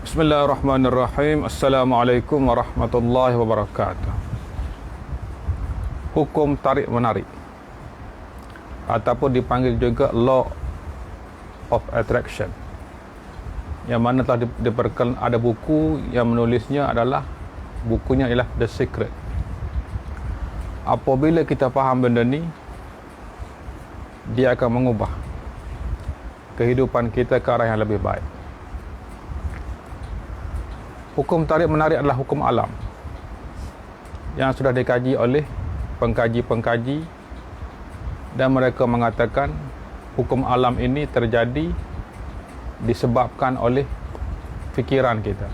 Bismillahirrahmanirrahim. Assalamualaikum warahmatullahi wabarakatuh. Hukum tarik menarik ataupun dipanggil juga Law of Attraction, yang mana telah diperkenalkan, ada buku yang menulisnya adalah bukunya ialah The Secret. Apabila kita faham benda ni, dia akan mengubah kehidupan kita ke arah yang lebih baik. Hukum tarik menarik adalah hukum alam yang sudah dikaji oleh pengkaji-pengkaji, dan mereka mengatakan hukum alam ini terjadi disebabkan oleh fikiran kita.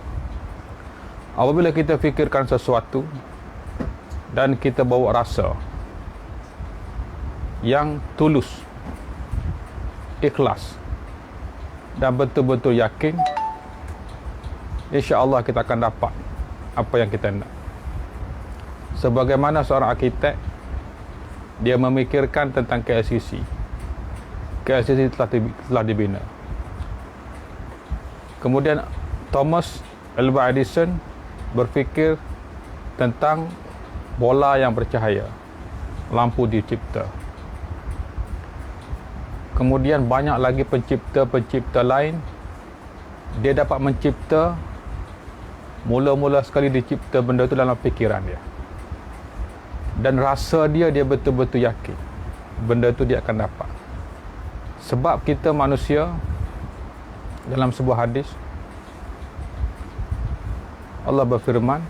Apabila kita fikirkan sesuatu dan kita bawa rasa yang tulus, ikhlas dan betul-betul yakin, insya-Allah kita akan dapat apa yang kita nak. Sebagaimana seorang arkitek, dia memikirkan tentang KLCC. KLCC telah dibina. Kemudian Thomas Alva Edison berfikir tentang bola yang bercahaya, lampu dicipta. Kemudian banyak lagi pencipta-pencipta lain, dia dapat mencipta. Mula-mula sekali dicipta benda itu dalam fikiran dia, dan rasa dia betul-betul yakin benda itu dia akan dapat. Sebab kita manusia, dalam sebuah hadis Allah berfirman,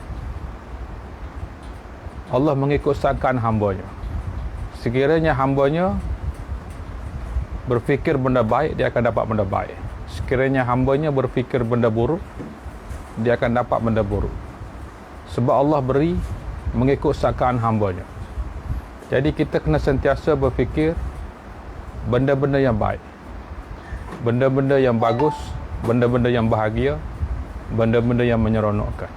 Allah mengikut sakan hambanya. Sekiranya hambanya berfikir benda baik, dia akan dapat benda baik. Sekiranya hambanya berfikir benda buruk, dia akan dapat benda buruk. Sebab Allah beri mengikut sakaan hambanya. Jadi kita kena sentiasa berfikir benda-benda yang baik, benda-benda yang bagus, benda-benda yang bahagia, benda-benda yang menyeronokkan.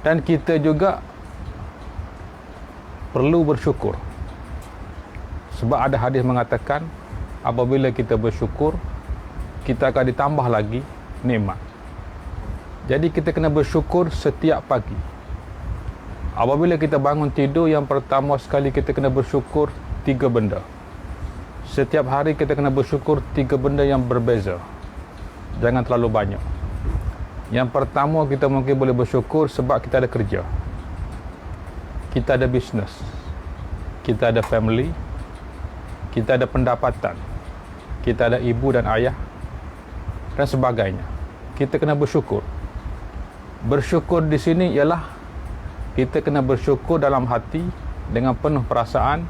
Dan kita juga perlu bersyukur. Sebab ada hadis mengatakan, apabila kita bersyukur, kita akan ditambah lagi nikmat. Jadi kita kena bersyukur setiap pagi. Apabila kita bangun tidur, yang pertama sekali kita kena bersyukur 3 benda. Setiap hari kita kena bersyukur 3 benda yang berbeza. Jangan terlalu banyak. Yang pertama, kita mungkin boleh bersyukur sebab kita ada kerja, kita ada bisnes, kita ada family, kita ada pendapatan, kita ada ibu dan ayah dan sebagainya. Kita kena bersyukur. Bersyukur di sini ialah kita kena bersyukur dalam hati dengan penuh perasaan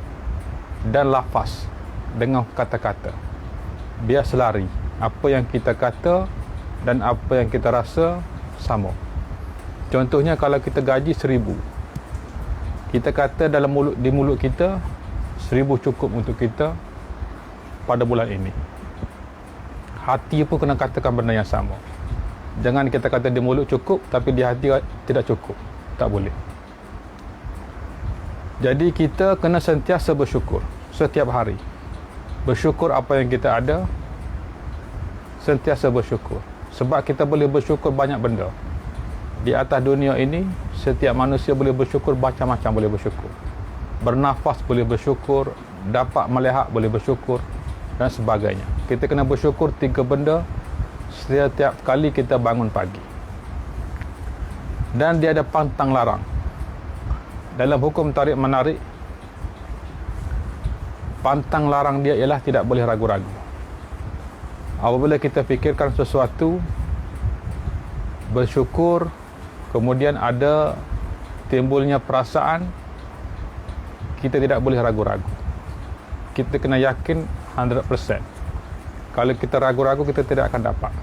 dan lafaz, dengan kata-kata. Biar selari apa yang kita kata dan apa yang kita rasa sama. Contohnya, kalau kita gaji 1,000, kita kata di mulut kita 1,000 cukup untuk kita pada bulan ini. Hati pun kena katakan benda yang sama. Jangan kita kata di mulut cukup tapi di hati tidak cukup. Tak boleh. Jadi kita kena sentiasa bersyukur setiap hari. Bersyukur apa yang kita ada, sentiasa bersyukur. Sebab kita boleh bersyukur banyak benda. Di atas dunia ini, setiap manusia boleh bersyukur macam-macam, boleh bersyukur. Bernafas boleh bersyukur, dapat melihat boleh bersyukur dan sebagainya. Kita kena bersyukur 3 benda setiap kali kita bangun pagi. Dan dia ada pantang larang. Dalam hukum tarik menarik, pantang larang dia ialah tidak boleh ragu-ragu. Apabila kita fikirkan sesuatu, bersyukur, kemudian ada timbulnya perasaan, kita tidak boleh ragu-ragu. Kita kena yakin 100%. Kalau kita ragu-ragu, kita tidak akan dapat.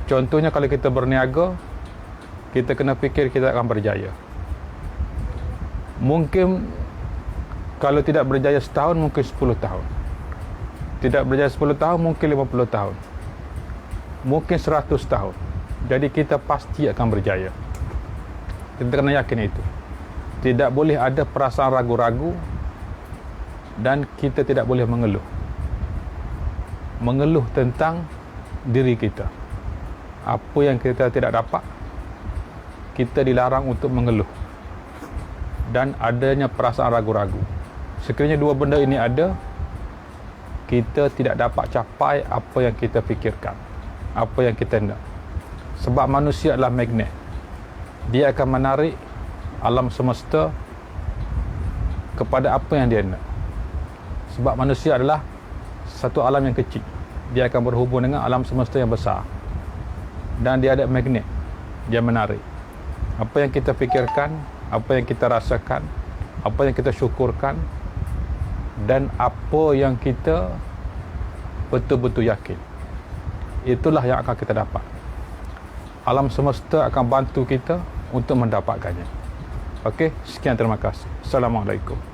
Contohnya, kalau kita berniaga, kita kena fikir kita akan berjaya. Mungkin kalau tidak berjaya setahun, mungkin 10 tahun. Tidak berjaya 10 tahun, mungkin 50 tahun. Mungkin 100 tahun. Jadi kita pasti akan berjaya. Kita kena yakin itu. Tidak boleh ada perasaan ragu-ragu, dan kita tidak boleh mengeluh tentang diri kita. Apa yang kita tidak dapat, kita dilarang untuk mengeluh dan adanya perasaan ragu-ragu. Sekiranya dua benda ini ada, kita tidak dapat capai apa yang kita fikirkan, apa yang kita nak. Sebab manusia adalah magnet. Dia akan menarik alam semesta kepada apa yang dia nak. Sebab manusia adalah satu alam yang kecil. Dia akan berhubung dengan alam semesta yang besar. Dan dia ada magnet. Dia menarik. Apa yang kita fikirkan, apa yang kita rasakan, apa yang kita syukurkan, dan apa yang kita betul-betul yakin, itulah yang akan kita dapat. Alam semesta akan bantu kita untuk mendapatkannya. Okey, sekian, terima kasih. Assalamualaikum.